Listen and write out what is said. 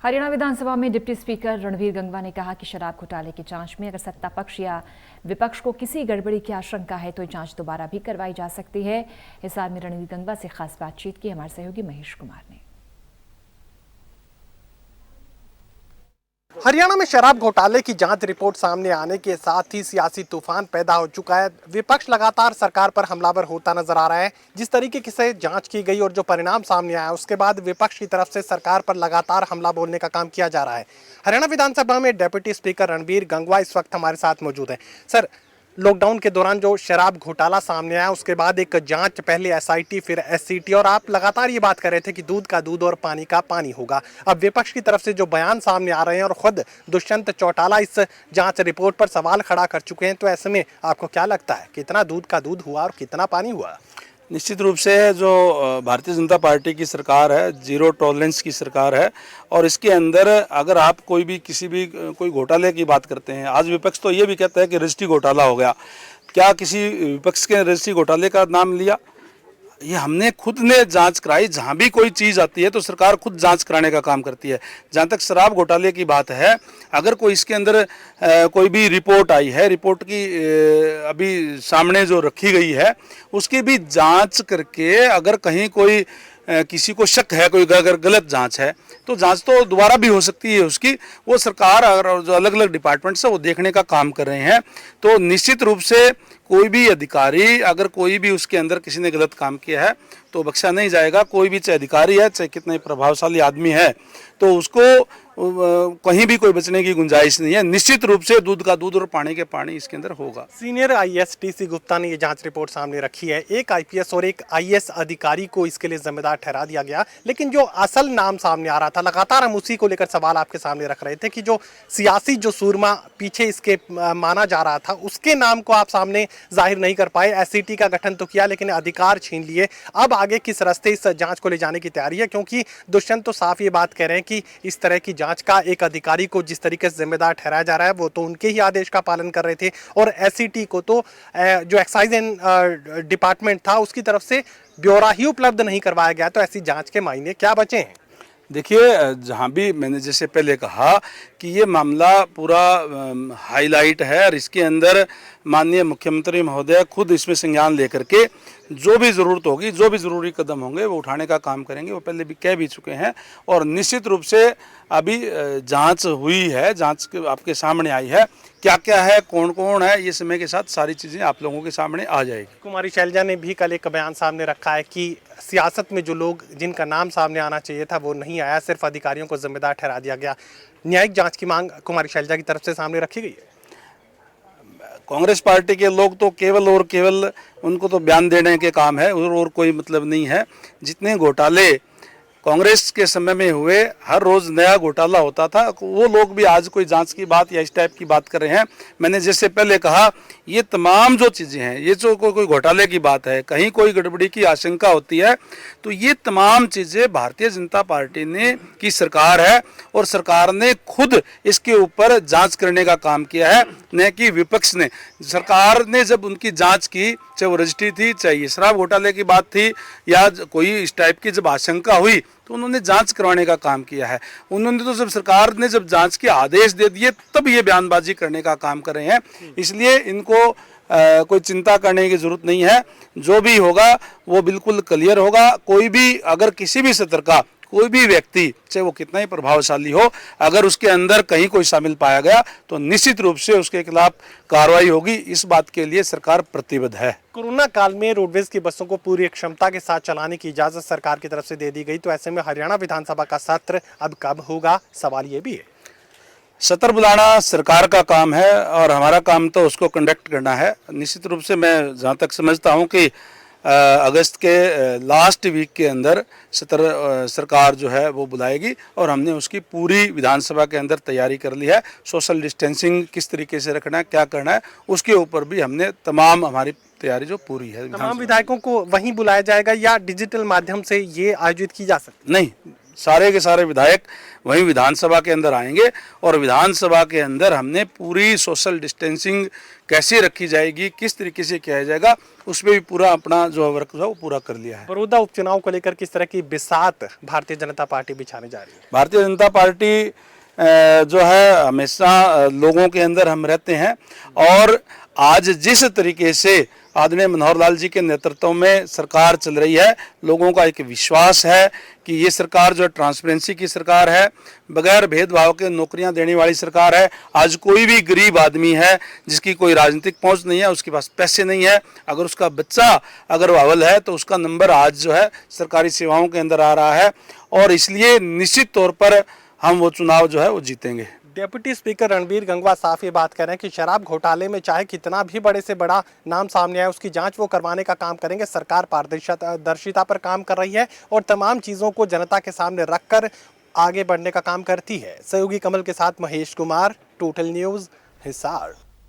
हरियाणा विधानसभा में deputy speaker Ranveer Gangwa ने कहा कि शराब घोटाले की जांच में अगर सत्ता पक्ष या विपक्ष को किसी गड़बड़ी की आशंका है तो जांच दोबारा भी करवाई जा सकती है। हिसार में रणवीर गंगवा से खास बातचीत की हमारे सहयोगी महेश कुमार ने। हरियाणा में शराब घोटाले की जांच रिपोर्ट सामने आने के साथ ही सियासी तूफान पैदा हो चुका है। विपक्ष लगातार सरकार पर हमलावर होता नजर आ रहा है। जिस तरीके से जांच की गई और जो परिणाम सामने आया उसके बाद विपक्ष की तरफ से सरकार पर लगातार हमला बोलने का काम किया जा रहा है। हरियाणा विधानसभा में डिप्टी स्पीकर रणवीर गंगवा इस वक्त हमारे साथ मौजूद है। सर, लॉकडाउन के दौरान जो शराब घोटाला सामने आया उसके बाद एक जांच, पहले एसआईटी फिर एससीटी, और आप लगातार ये बात कर रहे थे कि दूध का दूध और पानी का पानी होगा। अब विपक्ष की तरफ से जो बयान सामने आ रहे हैं और खुद दुष्यंत चौटाला इस जांच रिपोर्ट पर सवाल खड़ा कर चुके हैं, तो ऐसे में आपको क्या लगता है कितना दूध का दूध हुआ और कितना पानी हुआ? निश्चित रूप से जो भारतीय जनता पार्टी की सरकार है, जीरो टॉलरेंस की सरकार है, और इसके अंदर अगर आप कोई घोटाले की बात करते हैं, आज विपक्ष तो ये भी कहता है कि रजिस्ट्री घोटाला हो गया। क्या किसी विपक्ष के रजिस्ट्री घोटाले का नाम लिया? ये हमने खुद ने जांच कराई। जहां भी कोई चीज़ आती है तो सरकार खुद जांच कराने का काम करती है। जहां तक शराब घोटाले की बात है, अगर कोई इसके अंदर कोई भी रिपोर्ट आई है, रिपोर्ट की अभी सामने जो रखी गई है उसकी भी जांच करके अगर कहीं कोई किसी को शक है, कोई अगर गलत जांच है तो जांच तो दोबारा भी हो सकती है उसकी। वो सरकार और जो अलग अलग डिपार्टमेंट्स है वो देखने का काम कर रहे हैं। तो निश्चित रूप से कोई भी अधिकारी, अगर कोई भी उसके अंदर किसी ने गलत काम किया है तो बख्शा नहीं जाएगा। कोई भी, चाहे अधिकारी है चाहे कितने प्रभावशाली आदमी है, तो उसको कहीं भी कोई बचने की गुंजाइश नहीं है। निश्चित रूप से दूध का दूध और पानी के पानी इसके अंदर होगा। सीनियर आईएएस टीसी गुप्ता ने ये जांच रिपोर्ट सामने रखी है। एक आईपीएस और एक आईएएस अधिकारी को इसके लिए जिम्मेदार ठहरा दिया गया, लेकिन जो असल नाम सामने आ रहा था, लगातार हम उसी को लेकर सवाल आपके सामने रख रहे थे कि जो सियासी जो सूरमा पीछे इसके माना जा रहा था उसके नाम को आप सामने जाहिर नहीं कर पाए। एससीटी का गठन तो किया लेकिन अधिकार छीन लिए। अब आगे किस रास्ते इस जांच को ले जाने की तैयारी है? क्योंकि दुष्यंत तो साफ ये बात कह रहे हैं कि इस तरह की जांच का एक अधिकारी को जिस तरीके से जिम्मेदार ठहराया जा रहा है वो तो उनके ही आदेश का पालन कर रहे थे, और एससीटी को तो जो एक्साइज एंड डिपार्टमेंट था उसकी तरफ से ब्यौरा ही उपलब्ध नहीं करवाया गया। तो ऐसी जांच के मायने क्या बचे हैं? देखिए, जहाँ भी मैंने जैसे पहले कहा कि ये मामला पूरा हाईलाइट है और इसके अंदर माननीय मुख्यमंत्री महोदय खुद इसमें संज्ञान लेकर के जो भी ज़रूरत होगी, जो भी ज़रूरी कदम होंगे वो उठाने का काम करेंगे। वो पहले भी कह भी चुके हैं, और निश्चित रूप से अभी जांच हुई है, जांच आपके सामने आई है। क्या क्या है, कौन कौन है, ये समय के साथ सारी चीज़ें आप लोगों के सामने आ जाएगी। कुमारी शैलजा ने भी कल एक बयान सामने रखा है कि सियासत में जो लोग जिनका नाम सामने आना चाहिए था वो नहीं आया, सिर्फ अधिकारियों को जिम्मेदार ठहरा दिया गया। न्यायिक जांच की मांग कुमारी शैलजा की तरफ से सामने रखी गई है। कांग्रेस पार्टी के लोग तो केवल और केवल उनको तो बयान देने के काम है, और कोई मतलब नहीं है। जितने घोटाले कांग्रेस के समय में हुए, हर रोज़ नया घोटाला होता था, वो लोग भी आज कोई जांच की बात या इस टाइप की बात कर रहे हैं। मैंने जैसे पहले कहा, ये तमाम जो चीज़ें हैं, ये जो कोई घोटाले की बात है, कहीं कोई गड़बड़ी की आशंका होती है, तो ये तमाम चीज़ें भारतीय जनता पार्टी ने की सरकार है और सरकार ने खुद इसके ऊपर जांच करने का काम किया है, न कि विपक्ष ने। सरकार ने जब उनकी जांच की, चाहे वो रजिस्ट्री थी, चाहे ये शराब घोटाले की बात थी, या कोई इस टाइप की जब आशंका हुई तो उन्होंने जांच करवाने का काम किया है। उन्होंने तो जब सरकार ने जब जांच के आदेश दे दिए तब ये बयानबाजी करने का काम कर रहे हैं। इसलिए इनको कोई चिंता करने की जरूरत नहीं है। जो भी होगा वो बिल्कुल क्लियर होगा। कोई भी, अगर किसी भी सत्र का कोई भी व्यक्ति, चाहे वो कितना ही प्रभावशाली हो, अगर उसके अंदर कहीं कोई शामिल पाया गया तो निश्चित रूप से उसके खिलाफ कार्रवाई होगी। इस बात के लिए सरकार प्रतिबद्ध है। कोरोना काल में रोडवेज की बसों को पूरी क्षमता के साथ चलाने की इजाजत सरकार की तरफ से दे दी गई, तो ऐसे में हरियाणा विधानसभा का सत्र अब कब होगा, सवाल ये भी है। सत्र बुलाना सरकार का काम है और हमारा काम तो उसको कंडक्ट करना है। निश्चित रूप से मैं जहाँ तक समझता हूँ कि अगस्त के लास्ट वीक के अंदर सत्र सरकार जो है वो बुलाएगी, और हमने उसकी पूरी विधानसभा के अंदर तैयारी कर ली है। सोशल डिस्टेंसिंग किस तरीके से रखना है, क्या करना है, उसके ऊपर भी हमने तमाम हमारी तैयारी जो पूरी है। तमाम विधायकों को वहीं बुलाया जाएगा या डिजिटल माध्यम से ये आयोजित की जा सकती? नहीं, सारे के सारे विधायक वहीं विधानसभा के अंदर आएंगे और विधानसभा के अंदर हमने पूरी सोशल डिस्टेंसिंग कैसे रखी जाएगी, किस तरीके से किया जाएगा, उसमें भी पूरा अपना जो वर्क है वो पूरा कर लिया है। बड़ौदा उपचुनाव को लेकर किस तरह की बिसात भारतीय जनता पार्टी बिछाने जा रही है? भारतीय जनता पार्टी जो है हमेशा लोगों के अंदर हम रहते हैं और आज जिस तरीके से आदरणीय मनोहर लाल जी के नेतृत्व में सरकार चल रही है, लोगों का एक विश्वास है कि ये सरकार जो ट्रांसपेरेंसी की सरकार है, बगैर भेदभाव के नौकरियां देने वाली सरकार है। आज कोई भी गरीब आदमी है जिसकी कोई राजनीतिक पहुंच नहीं है, उसके पास पैसे नहीं है, अगर उसका बच्चा अगर अव्वल है तो उसका नंबर आज जो है सरकारी सेवाओं के अंदर आ रहा है और इसलिए निश्चित तौर पर हम वो चुनाव जो है वो जीतेंगे। डिप्टी स्पीकर रणबीर गंगवा साफ ये बात कर रहे हैं कि शराब घोटाले में चाहे कितना भी बड़े से बड़ा नाम सामने आए, उसकी जांच वो करवाने का काम करेंगे। सरकार पारदर्शिता पर काम कर रही है और तमाम चीज़ों को जनता के सामने रखकर आगे बढ़ने का काम करती है। सहयोगी कमल के साथ महेश कुमार, टोटल न्यूज़, हिसार।